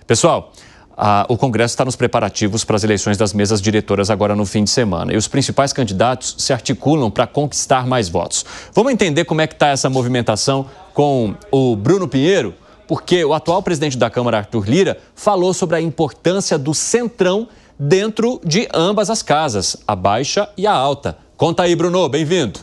Pessoal, o Congresso está nos preparativos para as eleições das mesas diretoras agora no fim de semana. E os principais candidatos se articulam para conquistar mais votos. Vamos entender como é que está essa movimentação com o Bruno Pinheiro? Porque o atual presidente da Câmara, Arthur Lira, falou sobre a importância do centrão dentro de ambas as casas, a baixa e a alta. Conta aí, Bruno, bem-vindo.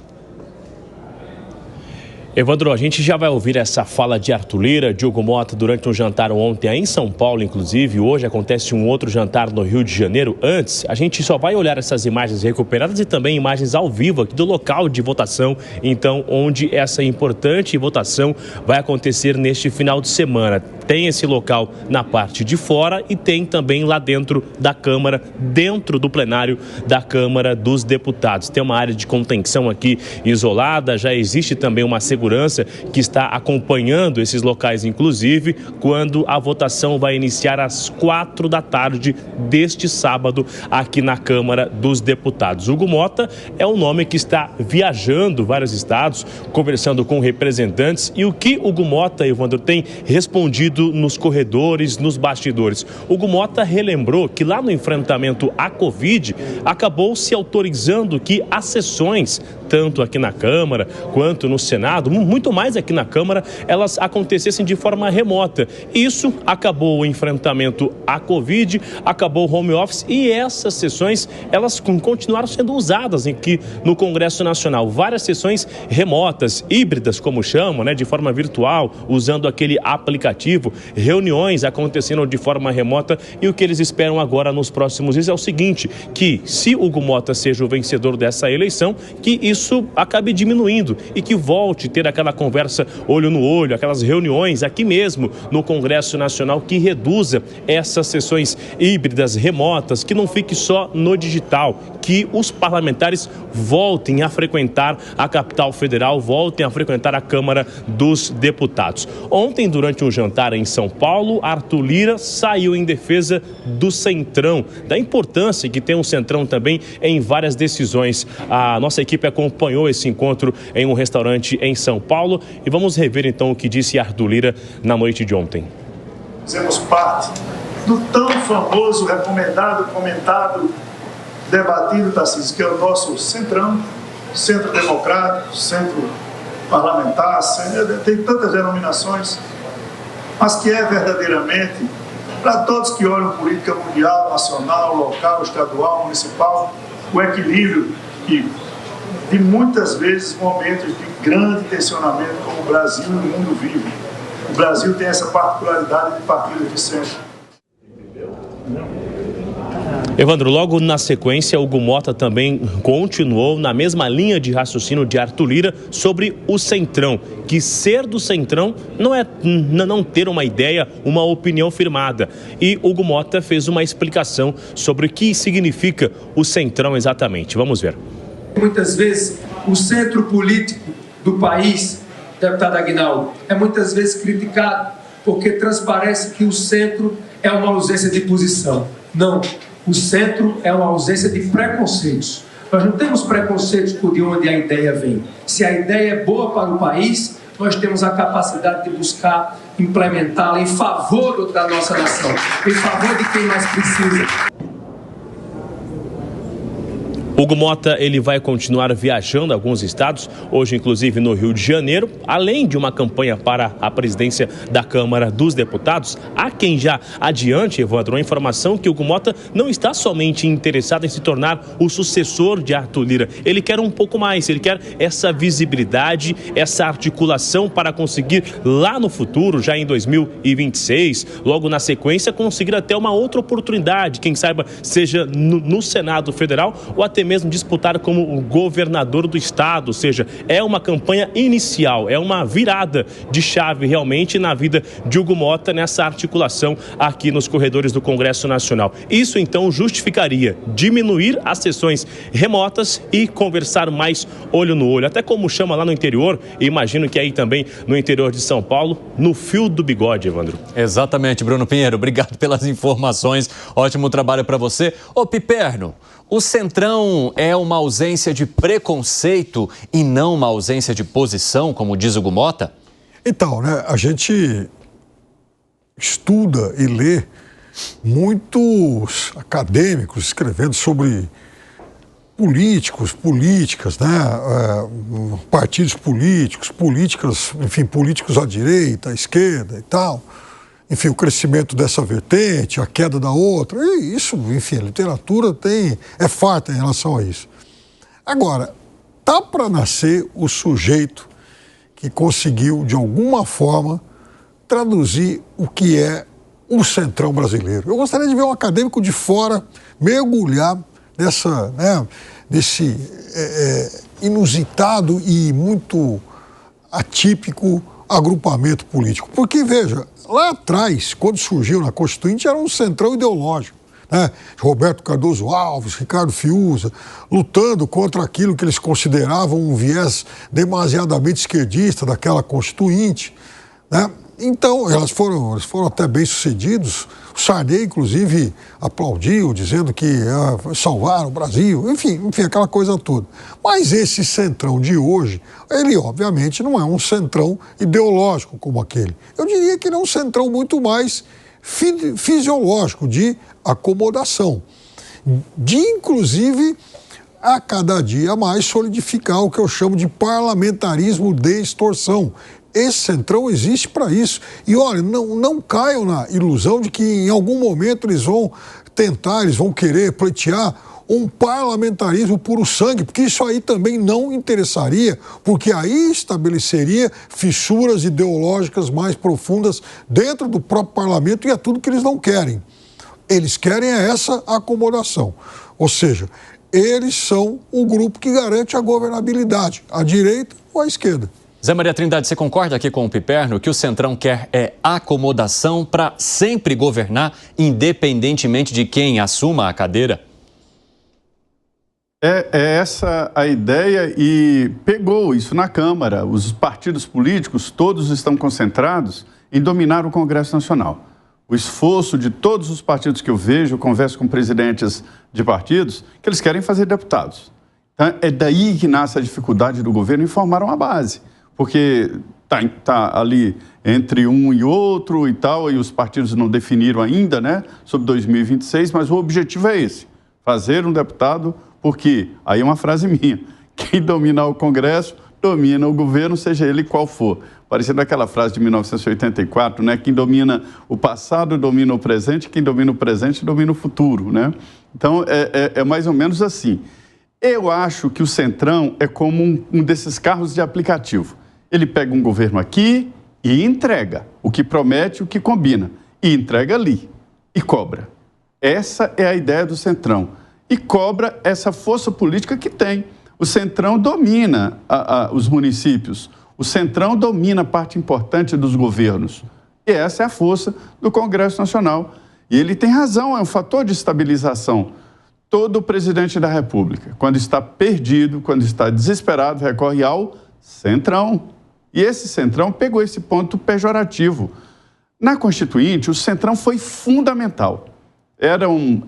Evandro, a gente já vai ouvir essa fala de Arthur Lira, de Hugo Motta, durante um jantar ontem aí em São Paulo, inclusive. Hoje acontece um outro jantar no Rio de Janeiro. Antes, a gente só vai olhar essas imagens recuperadas e também imagens ao vivo aqui do local de votação, então, onde essa importante votação vai acontecer neste final de semana. Tem esse local na parte de fora e tem também lá dentro da Câmara, dentro do plenário da Câmara dos Deputados. Tem uma área de contenção aqui isolada, já existe também uma segurança que está acompanhando esses locais, inclusive, quando a votação vai iniciar às 4 da tarde deste sábado aqui na Câmara dos Deputados. Hugo Motta é um nome que está viajando vários estados, conversando com representantes, e o que Hugo Motta, Evandro, tem respondido nos corredores, nos bastidores. Hugo Motta relembrou que lá no enfrentamento à Covid, acabou se autorizando que as sessões, tanto aqui na Câmara quanto no Senado, muito mais aqui na Câmara, elas acontecessem de forma remota. Isso acabou o enfrentamento à Covid, acabou o home office, e essas sessões, elas continuaram sendo usadas aqui no Congresso Nacional. Várias sessões remotas, híbridas, como chamam, né, de forma virtual, usando aquele aplicativo, reuniões acontecendo de forma remota, e o que eles esperam agora nos próximos dias é o seguinte, que se Hugo Motta seja o vencedor dessa eleição, que isso acabe diminuindo e que volte a ter aquela conversa olho no olho, aquelas reuniões aqui mesmo no Congresso Nacional, que reduza essas sessões híbridas, remotas, que não fique só no digital, que os parlamentares voltem a frequentar a capital federal, voltem a frequentar a Câmara dos Deputados. Ontem, durante um jantar em São Paulo, Arthur Lira saiu em defesa do Centrão, da importância que tem um Centrão também em várias decisões. A nossa equipe acompanhou esse encontro em um restaurante em São Paulo e vamos rever então o que disse Arthur Lira na noite de ontem. Fizemos parte do tão famoso, recomendado, comentado, debatido, Tarcísio, que é o nosso Centrão, Centro Democrático, Centro Parlamentar, tem tantas denominações, mas que é verdadeiramente, para todos que olham política mundial, nacional, local, estadual, municipal, o equilíbrio e de muitas vezes momentos de grande tensionamento como o Brasil e o mundo vive. O Brasil tem essa particularidade de partidos de centro. Evandro, logo na sequência, Hugo Motta também continuou na mesma linha de raciocínio de Arthur Lira sobre o Centrão, que ser do Centrão não é não ter uma ideia, uma opinião firmada. E Hugo Motta fez uma explicação sobre o que significa o Centrão exatamente. Vamos ver. Muitas vezes o centro político do país, deputado Aguinaldo, é muitas vezes criticado porque transparece que o centro é uma ausência de posição. Não. O centro é uma ausência de preconceitos. Nós não temos preconceitos por de onde a ideia vem. Se a ideia é boa para o país, nós temos a capacidade de buscar implementá-la em favor da nossa nação, em favor de quem mais precisa. Hugo Motta, ele vai continuar viajando a alguns estados, hoje inclusive no Rio de Janeiro, além de uma campanha para a presidência da Câmara dos Deputados. Há quem já adiante, Evandro, a informação que Hugo Motta não está somente interessado em se tornar o sucessor de Arthur Lira. Ele quer um pouco mais, ele quer essa visibilidade, essa articulação para conseguir lá no futuro, já em 2026, logo na sequência, conseguir até uma outra oportunidade, quem saiba seja no Senado Federal ou até mesmo disputar como governador do estado, ou seja, é uma campanha inicial, é uma virada de chave realmente na vida de Hugo Motta nessa articulação aqui nos corredores do Congresso Nacional. Isso então justificaria diminuir as sessões remotas e conversar mais olho no olho, até como chama lá no interior, e imagino que aí também no interior de São Paulo, no fio do bigode, Evandro. Exatamente, Bruno Pinheiro, obrigado pelas informações, ótimo trabalho para você. Ô Piperno, o Centrão é uma ausência de preconceito e não uma ausência de posição, como diz Hugo Motta? Então, né, a gente estuda e lê muitos acadêmicos escrevendo sobre políticos, políticas, né? Partidos políticos, políticas, enfim, políticos à direita, à esquerda e tal. Enfim, o crescimento dessa vertente, a queda da outra. E isso, enfim, a literatura é farta em relação a isso. Agora, tá para nascer o sujeito que conseguiu, de alguma forma, traduzir o que é o centrão brasileiro. Eu gostaria de ver um acadêmico de fora mergulhar desse inusitado e muito atípico agrupamento político. Porque, veja, lá atrás, quando surgiu na Constituinte, era um centrão ideológico, né? Roberto Cardoso Alves, Ricardo Fiuza, lutando contra aquilo que eles consideravam um viés demasiadamente esquerdista daquela Constituinte, né? Então, eles foram até bem-sucedidos. O Sarney, inclusive, aplaudiu, dizendo que salvaram o Brasil, enfim, aquela coisa toda. Mas esse centrão de hoje, ele obviamente não é um centrão ideológico como aquele. Eu diria que ele é um centrão muito mais fisiológico, de acomodação, de, inclusive, a cada dia mais solidificar o que eu chamo de parlamentarismo de extorsão. Esse centrão existe para isso. E olha, não caiam na ilusão de que em algum momento eles vão querer pleitear um parlamentarismo puro sangue, porque isso aí também não interessaria, porque aí estabeleceria fissuras ideológicas mais profundas dentro do próprio parlamento, e é tudo que eles não querem. Eles querem essa acomodação. Ou seja, eles são o grupo que garante a governabilidade, à direita ou à esquerda. Zé Maria Trindade, você concorda aqui com o Piperno que o Centrão quer acomodação para sempre governar, independentemente de quem assuma a cadeira? É essa a ideia, e pegou isso na Câmara. Os partidos políticos todos estão concentrados em dominar o Congresso Nacional. O esforço de todos os partidos que eu vejo, eu converso com presidentes de partidos, que eles querem fazer deputados. Então, é daí que nasce a dificuldade do governo em formar uma base. Porque tá ali entre um e outro e tal, e os partidos não definiram ainda, né, sobre 2026, mas o objetivo é esse, fazer um deputado, porque, aí é uma frase minha, quem dominar o Congresso, domina o governo, seja ele qual for. Parecendo aquela frase de 1984, né, quem domina o passado, domina o presente, quem domina o presente, domina o futuro, né? Então, é mais ou menos assim. Eu acho que o Centrão é como um desses carros de aplicativo. Ele pega um governo aqui e entrega o que promete, o que combina, e entrega ali, e cobra. Essa é a ideia do Centrão. E cobra essa força política que tem. O Centrão domina os municípios, o Centrão domina parte importante dos governos. E essa é a força do Congresso Nacional. E ele tem razão, é um fator de estabilização. Todo presidente da República, quando está perdido, quando está desesperado, recorre ao Centrão. E esse Centrão pegou esse ponto pejorativo. Na Constituinte, o Centrão foi fundamental. Eram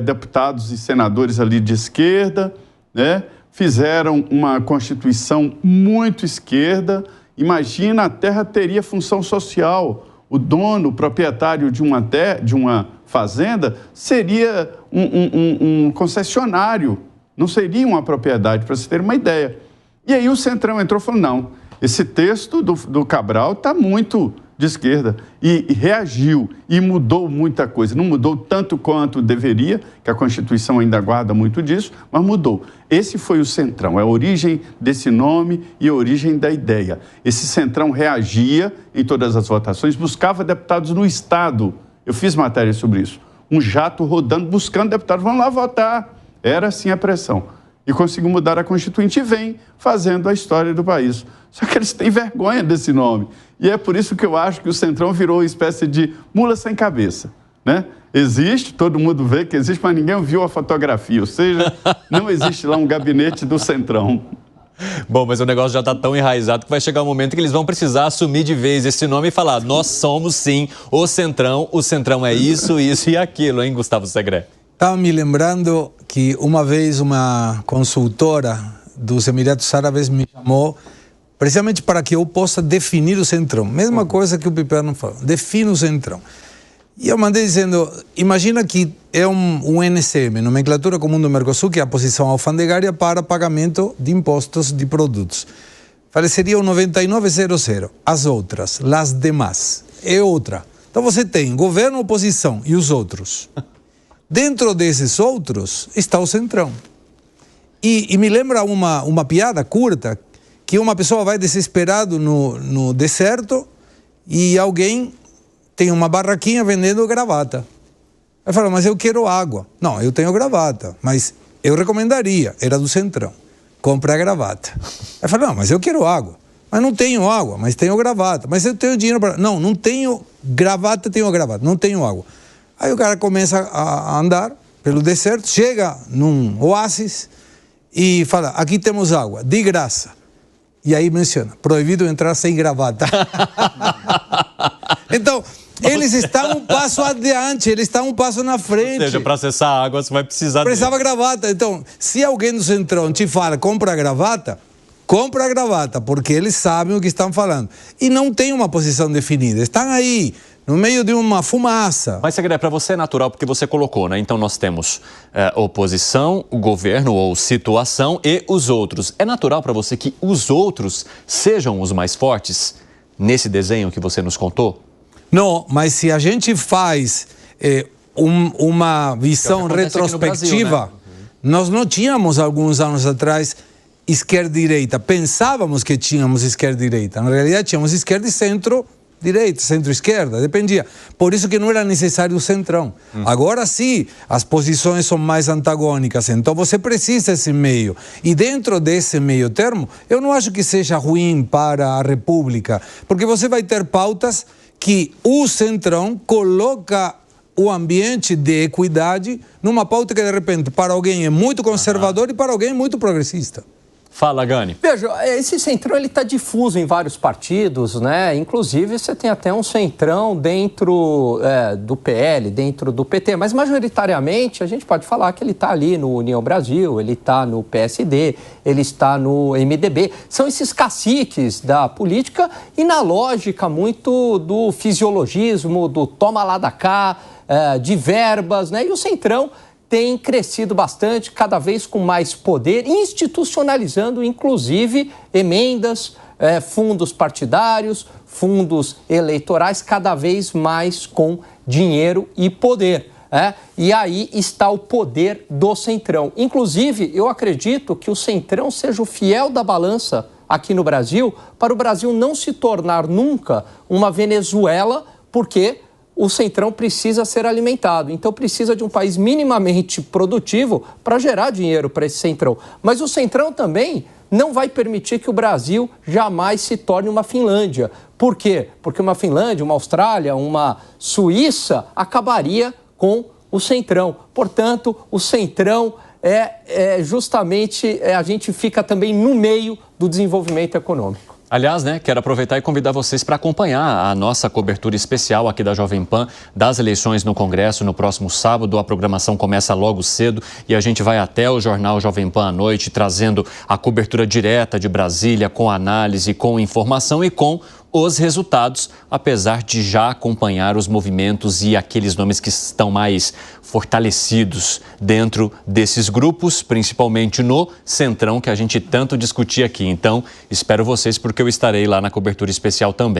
deputados e senadores ali de esquerda, né? Fizeram uma Constituição muito esquerda. Imagina, a terra teria função social. O dono, o proprietário de uma fazenda, seria um concessionário, não seria uma propriedade, para se ter uma ideia. E aí o Centrão entrou e falou, não, esse texto do Cabral está muito de esquerda, e reagiu, e mudou muita coisa. Não mudou tanto quanto deveria, que a Constituição ainda guarda muito disso, mas mudou. Esse foi o Centrão, é a origem desse nome e a origem da ideia. Esse Centrão reagia em todas as votações, buscava deputados no Estado. Eu fiz matéria sobre isso. Um jato rodando, buscando deputados, vamos lá votar. Era assim a pressão. E conseguiu mudar a Constituinte e vem fazendo a história do país. Só que eles têm vergonha desse nome. E é por isso que eu acho que o Centrão virou uma espécie de mula sem cabeça, né? Existe, todo mundo vê que existe, mas ninguém viu a fotografia. Ou seja, não existe lá um gabinete do Centrão. Bom, mas o negócio já está tão enraizado que vai chegar um momento que eles vão precisar assumir de vez esse nome e falar, nós somos sim o Centrão é isso, isso e aquilo, hein, Gustavo Segré? Estava me lembrando que uma vez uma consultora dos Emirados Árabes me chamou precisamente para que eu possa definir o centrão. Mesma coisa que o Piperno falou, define o centrão. E eu mandei dizendo, imagina que é um NCM, Nomenclatura Comum do Mercosul, que é a posição alfandegária para pagamento de impostos de produtos. Falei, seria o 9900. As outras, las demás, é outra. Então você tem governo, oposição e os outros. Dentro desses outros está o centrão. E me lembra uma piada curta, que uma pessoa vai desesperado no deserto e alguém tem uma barraquinha vendendo gravata. Aí fala, mas eu quero água. Não, eu tenho gravata, mas eu recomendaria, era do centrão, compra a gravata. Aí fala, não, mas eu quero água. Mas não tenho água, mas tenho gravata. Mas eu tenho dinheiro para... Não tenho gravata, tenho gravata, não tenho água. Aí o cara começa a andar pelo deserto, chega num oásis e fala, aqui temos água, de graça. E aí menciona, proibido entrar sem gravata. Então, eles estão um passo adiante, eles estão um passo na frente. Ou seja, para acessar a água você vai precisar... Precisava gravata. Então, se alguém do centrão te fala, compra a gravata, porque eles sabem o que estão falando. E não tem uma posição definida, estão aí, no meio de uma fumaça. Mas, Segré, para você é natural porque você colocou, né? Então nós temos oposição, o governo ou situação e os outros. É natural para você que os outros sejam os mais fortes nesse desenho que você nos contou? Não, mas se a gente faz uma visão retrospectiva, Brasil, né? Nós não tínhamos alguns anos atrás esquerda e direita. Pensávamos que tínhamos esquerda e direita. Na realidade, tínhamos esquerda e centro-direita, centro-esquerda, dependia. Por isso que não era necessário o centrão. Agora sim, as posições são mais antagônicas, então você precisa desse meio. E dentro desse meio termo, eu não acho que seja ruim para a República, porque você vai ter pautas que o centrão coloca o ambiente de equidade numa pauta que, de repente, para alguém é muito conservador e para alguém é muito progressista. Fala, Gani. Veja, esse centrão ele está difuso em vários partidos, né? Inclusive, você tem até um centrão dentro do PL, dentro do PT, mas majoritariamente a gente pode falar que ele está ali no União Brasil, ele está no PSD, ele está no MDB. São esses caciques da política e na lógica muito do fisiologismo, do toma lá da cá, de verbas, né? E o centrão tem crescido bastante, cada vez com mais poder, institucionalizando, inclusive, emendas, fundos partidários, fundos eleitorais, cada vez mais com dinheiro e poder. E aí está o poder do centrão. Inclusive, eu acredito que o centrão seja o fiel da balança aqui no Brasil, para o Brasil não se tornar nunca uma Venezuela, porque o centrão precisa ser alimentado. Então precisa de um país minimamente produtivo para gerar dinheiro para esse centrão. Mas o centrão também não vai permitir que o Brasil jamais se torne uma Finlândia. Por quê? Porque uma Finlândia, uma Austrália, uma Suíça acabaria com o centrão. Portanto, o centrão justamente a gente fica também no meio do desenvolvimento econômico. Aliás, né, quero aproveitar e convidar vocês para acompanhar a nossa cobertura especial aqui da Jovem Pan das eleições no Congresso no próximo sábado. A programação começa logo cedo e a gente vai até o jornal Jovem Pan à noite, trazendo a cobertura direta de Brasília, com análise, com informação e com os resultados, apesar de já acompanhar os movimentos e aqueles nomes que estão mais fortalecidos dentro desses grupos, principalmente no centrão que a gente tanto discutia aqui. Então, espero vocês porque eu estarei lá na cobertura especial também.